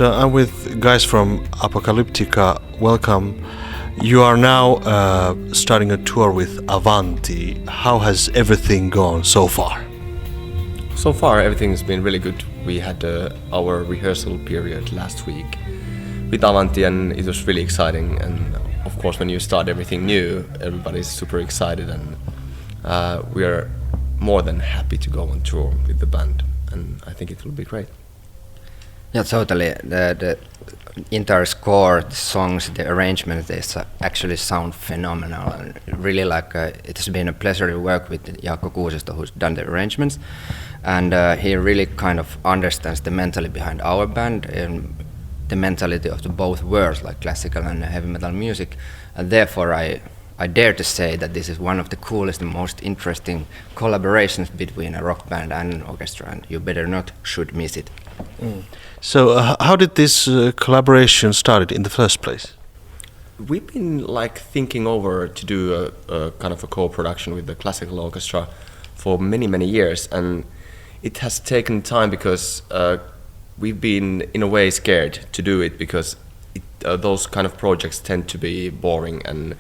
So I'm with guys from Apocalyptica. Welcome. You are now starting a tour with Avanti. How has everything gone so far? So far, everything's been really good. We had our rehearsal period last week with Avanti, and it was really exciting. And of course, when you start everything new, everybody's super excited, and we are more than happy to go on tour with the band. And I think it will be great. Yeah, totally. The entire score, the songs, the arrangements, they actually sound phenomenal. And really, it has been a pleasure to work with Jaakko Kuusisto, who's done the arrangements. And he really kind of understands the mentality behind our band and the mentality of the both worlds, like classical and heavy metal music. And therefore, I dare to say that this is one of the coolest and most interesting collaborations between a rock band and an orchestra, and you better not should miss it. Mm. So how did this collaboration started in the first place? We've been thinking over to do a kind of a co-production with the classical orchestra for many years, and it has taken time because we've been in a way scared to do it because those kind of projects tend to be boring and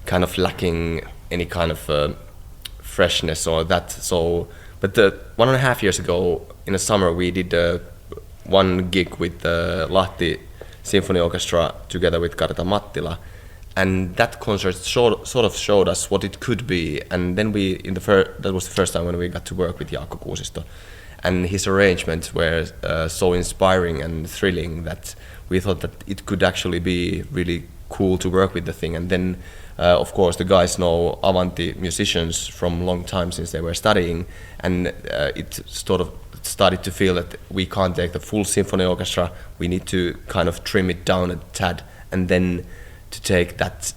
kind of lacking any kind of freshness or that. So, but 1.5 years ago in the summer we did one gig with the Lahti Symphony Orchestra together with Karita Mattila, and that concert sort of showed us what it could be. And then that was the first time when we got to work with Jaakko Kuusisto, and his arrangements were so inspiring and thrilling that we thought that it could actually be really cool to work with the thing. And then of course the guys know Avanti musicians from a long time since they were studying, and it sort of started to feel that we can't take the full symphony orchestra, we need to kind of trim it down a tad, and then to take that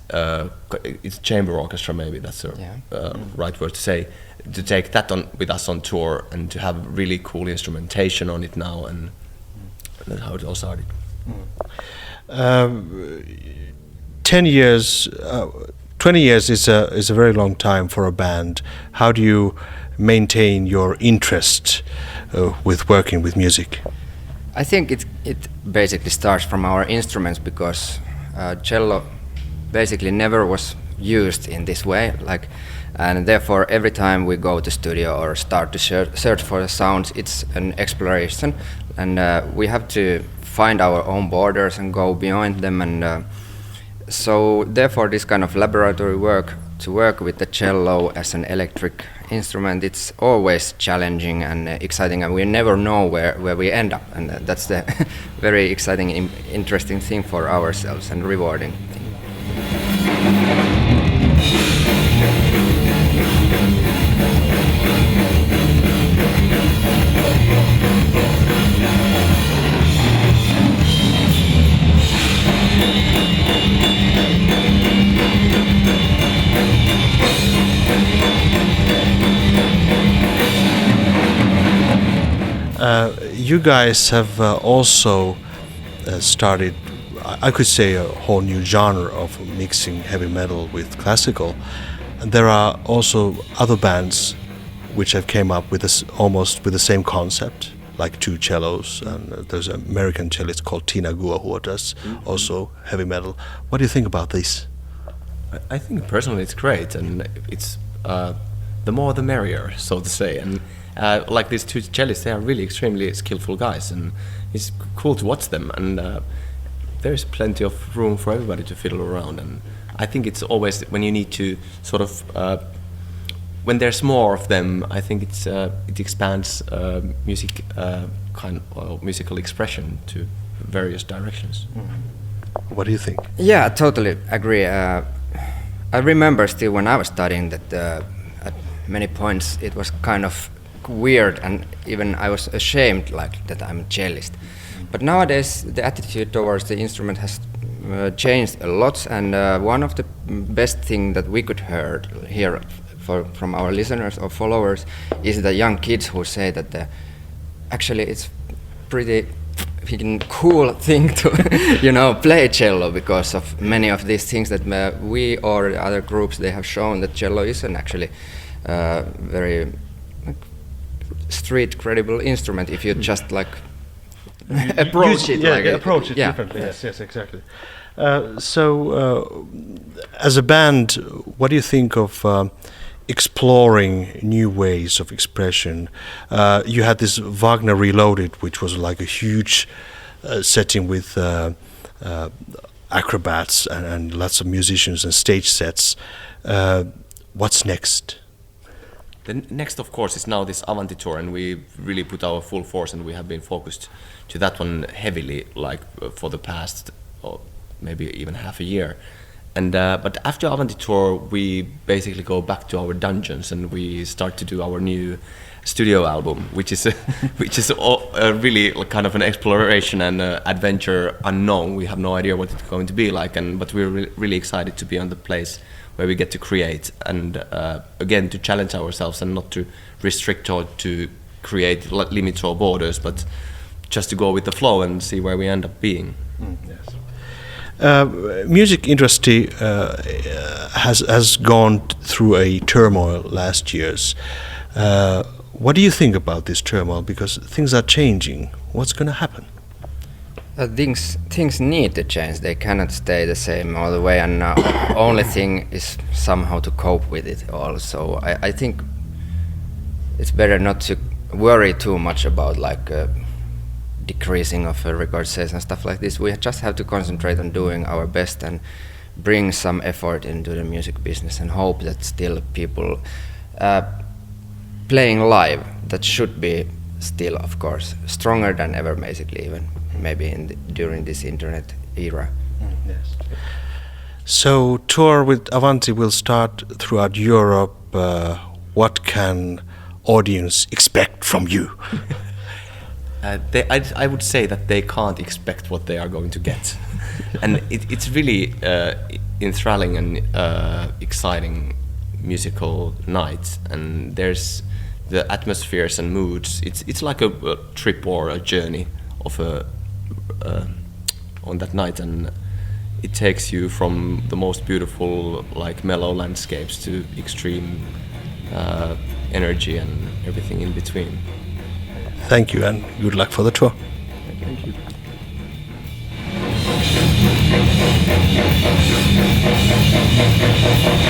it's chamber orchestra, maybe that's the right word to say, to take that on with us on tour and to have really cool instrumentation on it now, and that's how it all started. 10 years, 20 years is a very long time for a band. How do you maintain your interest with working with music? I think it basically starts from our instruments, because cello basically never was used in this way, and therefore every time we go to studio or start to search for the sounds, it's an exploration, and we have to find our own borders and go beyond them, and so therefore this kind of laboratory work, to work with the cello as an electric instrument, it's always challenging and exciting, and we never know where we end up, and that's the very exciting, interesting thing for ourselves and rewarding thing. You guys have also started, I could say, a whole new genre of mixing heavy metal with classical. And there are also other bands which have came up with almost with the same concept, like two cellos. And there's an American cellist called Tina Gua who does also heavy metal. What do you think about this? I think personally it's great, and it's the more the merrier, so to say. And like these two cellists, they are really extremely skillful guys, and it's cool to watch them, and there's plenty of room for everybody to fiddle around. And I think it's always when you need to sort of when there's more of them, I think it expands music musical expression to various directions. What do you think? Yeah, totally agree. I remember still when I was studying that at many points it was kind of weird, and even I was ashamed that I'm a cellist. But nowadays the attitude towards the instrument has changed a lot, and one of the best thing that we could hear from our listeners or followers is the young kids who say that actually it's pretty cool thing to play cello, because of many of these things that we or other groups, they have shown that cello is an actually very street credible instrument if you just approach it. Yeah, like approach it yeah. differently. Yes, exactly. As a band, what do you think of exploring new ways of expression? You had this Wagner Reloaded, which was like a huge setting with acrobats and lots of musicians and stage sets. What's next? The next, of course, is now this Avanti tour, and we really put our full force, and we have been focused to that one heavily, like for the past, or maybe even half a year. And but after Avanti tour, we basically go back to our dungeons, and we start to do our new studio album, which is really kind of an exploration and adventure unknown. We have no idea what it's going to be like, but we're really excited to be on the place where we get to create and again to challenge ourselves and not to restrict or to create limits or borders, but just to go with the flow and see where we end up being. Yes. Music industry has gone through a turmoil last years. What do you think about this turmoil? Because things are changing. What's going to happen? Things need to change. They cannot stay the same all the way, and only thing is somehow to cope with it all. So I think it's better not to worry too much about like decreasing of record sales and stuff like this. We just have to concentrate on doing our best and bring some effort into the music business and hope that still people playing live, that should be still, of course, stronger than ever, basically, even maybe during this internet era. Yes. So tour with Avanti will start throughout Europe. What can audience expect from you? I would say that they can't expect what they are going to get. And it's really enthralling and exciting musical night, and there's the atmospheres and moods. It's like a trip or a journey of on that night, and it takes you from the most beautiful like mellow landscapes to extreme energy and everything in between. Thank you and good luck for the tour. Thank you. Thank you.